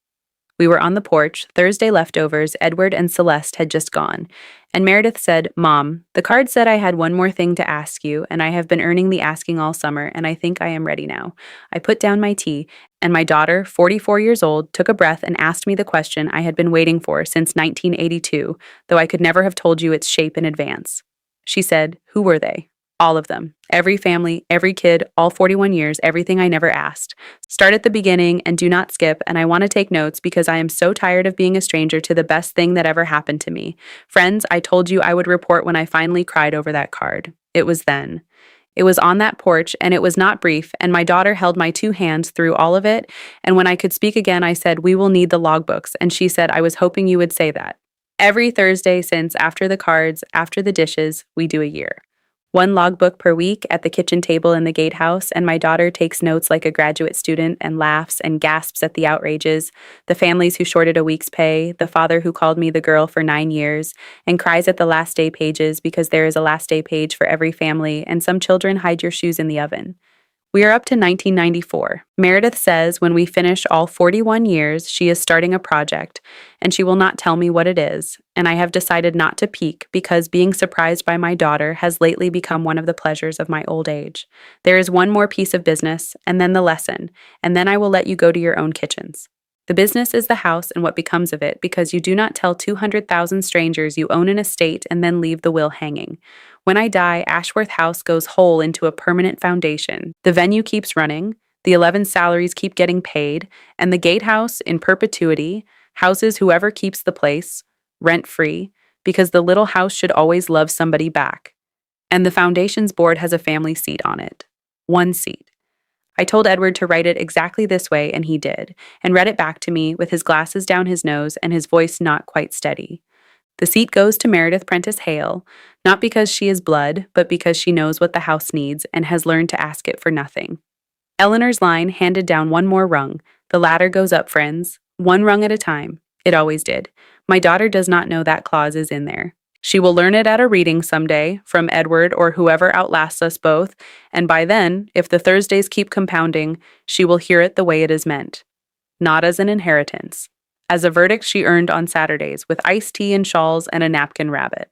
We were on the porch, Thursday leftovers, Edward and Celeste had just gone, and Meredith said, "Mom, the card said I had one more thing to ask you, and I have been earning the asking all summer, and I think I am ready now." I put down my tea, and my daughter, 44 years old, took a breath and asked me the question I had been waiting for since 1982, though I could never have told you its shape in advance. She said, "Who were they?" All of them. Every family, every kid, all 41 years, everything I never asked. Start at the beginning and do not skip, and I want to take notes because I am so tired of being a stranger to the best thing that ever happened to me. Friends, I told you I would report when I finally cried over that card. It was then. It was on that porch, and it was not brief, and my daughter held my two hands through all of it, and when I could speak again, I said, "We will need the logbooks," and she said, "I was hoping you would say that." Every Thursday since after the cards, after the dishes, we do a year. One logbook per week at the kitchen table in the gatehouse, and my daughter takes notes like a graduate student and laughs and gasps at the outrages, the families who shorted a week's pay, the father who called me the girl for 9 years, and cries at the last day pages because there is a last day page for every family, and some children hide your shoes in the oven. We are up to 1994. Meredith says when we finish all 41 years, she is starting a project, and she will not tell me what it is, and I have decided not to peek because being surprised by my daughter has lately become one of the pleasures of my old age. There is one more piece of business, and then the lesson, and then I will let you go to your own kitchens. The business is the house and what becomes of it because you do not tell 200,000 strangers you own an estate and then leave the will hanging. When I die, Ashworth House goes whole into a permanent foundation. The venue keeps running, the 11 salaries keep getting paid, and the gatehouse in perpetuity houses whoever keeps the place, rent-free, because the little house should always love somebody back. And the foundation's board has a family seat on it. One seat. I told Edward to write it exactly this way, and he did, and read it back to me with his glasses down his nose and his voice not quite steady. The seat goes to Meredith Prentice Hale, not because she is blood, but because she knows what the house needs and has learned to ask it for nothing. Eleanor's line handed down one more rung. The ladder goes up, friends, one rung at a time. It always did. My daughter does not know that clause is in there. She will learn it at a reading someday, from Edward or whoever outlasts us both, and by then, if the Thursdays keep compounding, she will hear it the way it is meant. Not as an inheritance. As a verdict she earned on Saturdays, with iced tea and shawls and a napkin rabbit.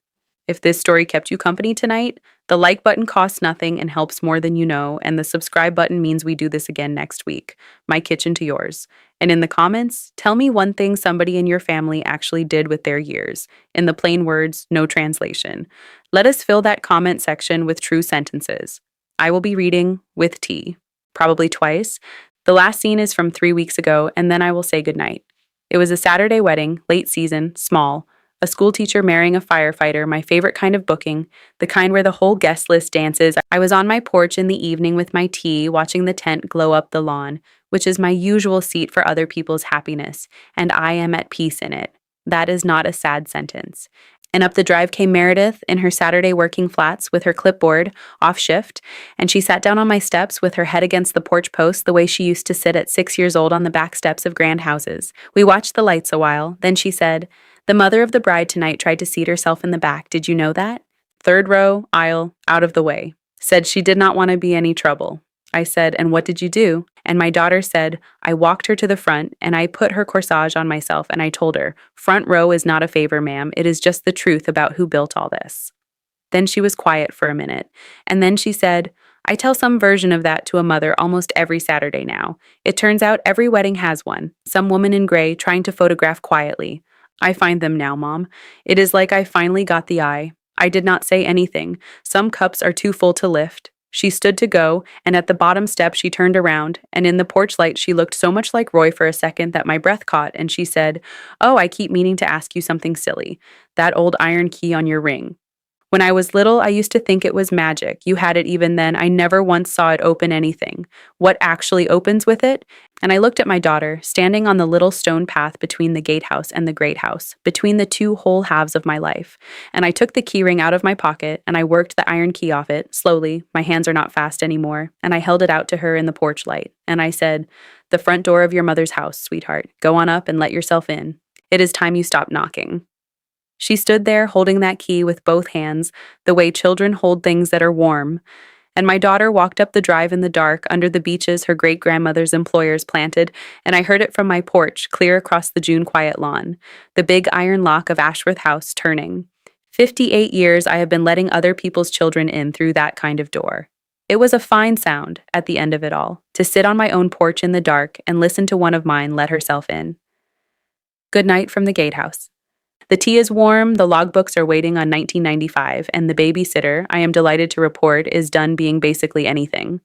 If this story kept you company tonight, the like button costs nothing and helps more than you know, and the subscribe button means we do this again next week. My kitchen to yours. And in the comments, tell me one thing somebody in your family actually did with their years. In the plain words, no translation. Let us fill that comment section with true sentences. I will be reading with tea. Probably twice. The last scene is from 3 weeks ago, and then I will say goodnight. It was a Saturday wedding, late season, small. A school teacher marrying a firefighter, my favorite kind of booking, the kind where the whole guest list dances. I was on my porch in the evening with my tea, watching the tent glow up the lawn, which is my usual seat for other people's happiness, and I am at peace in it. That is not a sad sentence. And up the drive came Meredith in her Saturday working flats with her clipboard, off shift, and she sat down on my steps with her head against the porch post the way she used to sit at 6 years old on the back steps of grand houses. We watched the lights a while, then she said, "The mother of the bride tonight tried to seat herself in the back. Did you know that? Third row, aisle, out of the way. Said she did not want to be any trouble." I said, "And what did you do?" And my daughter said, "I walked her to the front, and I put her corsage on myself, and I told her, 'Front row is not a favor, ma'am. It is just the truth about who built all this.'" Then she was quiet for a minute, and then she said, "I tell some version of that to a mother almost every Saturday now. It turns out every wedding has one, some woman in gray trying to photograph quietly. I find them now, Mom. It is like I finally got the eye. I did not say anything. Some cups are too full to lift." She stood to go, and at the bottom step she turned around, and in the porch light she looked so much like Roy for a second that my breath caught, and she said, "Oh, I keep meaning to ask you something silly. That old iron key on your ring. When I was little, I used to think it was magic. You had it even then. I never once saw it open anything. What actually opens with it?" And I looked at my daughter, standing on the little stone path between the gatehouse and the great house, between the two whole halves of my life. And I took the key ring out of my pocket, and I worked the iron key off it, slowly. My hands are not fast anymore. And I held it out to her in the porch light. And I said, "The front door of your mother's house, sweetheart. Go on up and let yourself in. It is time you stopped knocking." She stood there holding that key with both hands, the way children hold things that are warm. And my daughter walked up the drive in the dark under the beeches her great-grandmother's employers planted, and I heard it from my porch, clear across the June quiet lawn, the big iron lock of Ashworth House turning. 58 years I have been letting other people's children in through that kind of door. It was a fine sound, at the end of it all, to sit on my own porch in the dark and listen to one of mine let herself in. Good night from the gatehouse. The tea is warm, the logbooks are waiting on 1995, and the babysitter, I am delighted to report, is done being basically anything.